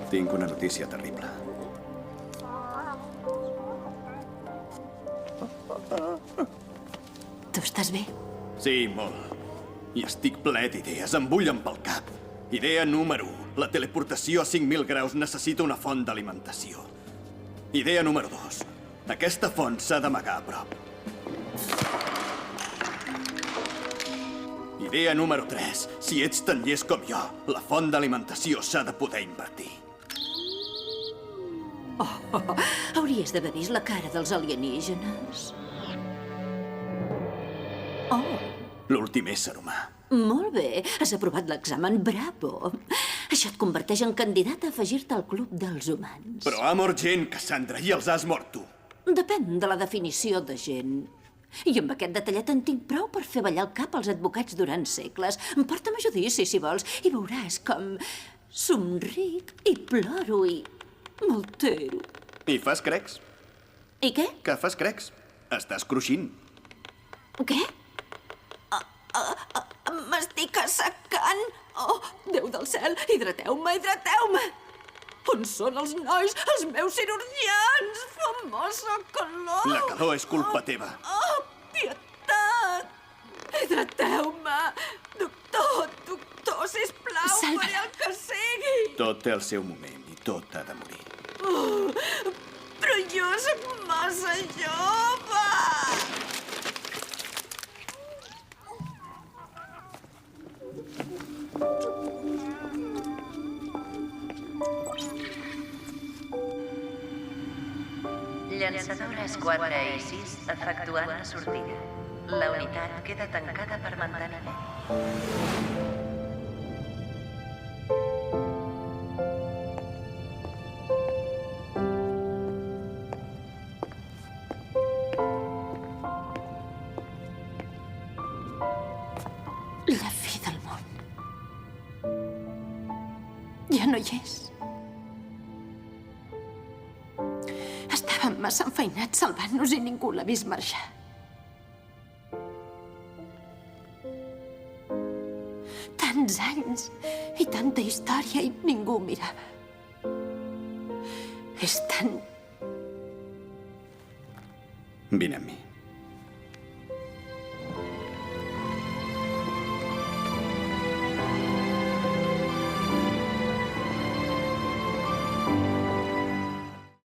Tinc una notícia terrible. Tu estàs bé? Sí, molt. I estic ple d'idees, em bullen pel cap. Idea número 1. La teleportació a 5.000 graus necessita una font d'alimentació. Idea número 2. Aquesta font s'ha d'amagar a prop. Idea número 3. Si ets tan llest com jo, la font d'alimentació s'ha de poder invertir. Hauries d'haver vist la cara dels alienígenes. Oh, L'últim ésser humà. molt bé. Has aprovat l'examen. Bravo. Això et converteix en candidat a afegir-te al club dels humans. Però ha mort gent, Cassandra, i els has mort tu. Depèn de la definició de gent. I amb aquest detallet en tinc prou per fer ballar el cap als advocats durant segles. Porta'm a judici, si vols, i veuràs com somric i ploro i m'altero. I fas crecs? I què? Que fas crecs? Estàs cruixint. Què? M'estic assecant. Oh, Déu del cel, hidrateu-me, hidrateu-me. On són els nois, els meus cirurgians? Famosa calor. La calor és culpa teva. Oh, pietat. Hidrateu-me. Doctor, sisplau, faré el que sigui. Tot té el seu moment i tot ha de morir. Però jo sóc massa jove. Llançadores 4 i 6 efectuant la sortida. La unitat queda tancada per manteniment. La fi del món. Ja no hi és. Estàvem massa enfeinats salvant-nos i ningú l'ha vist marxar. Tants anys i tanta història i ningú mirava. És tan... Vine amb mi.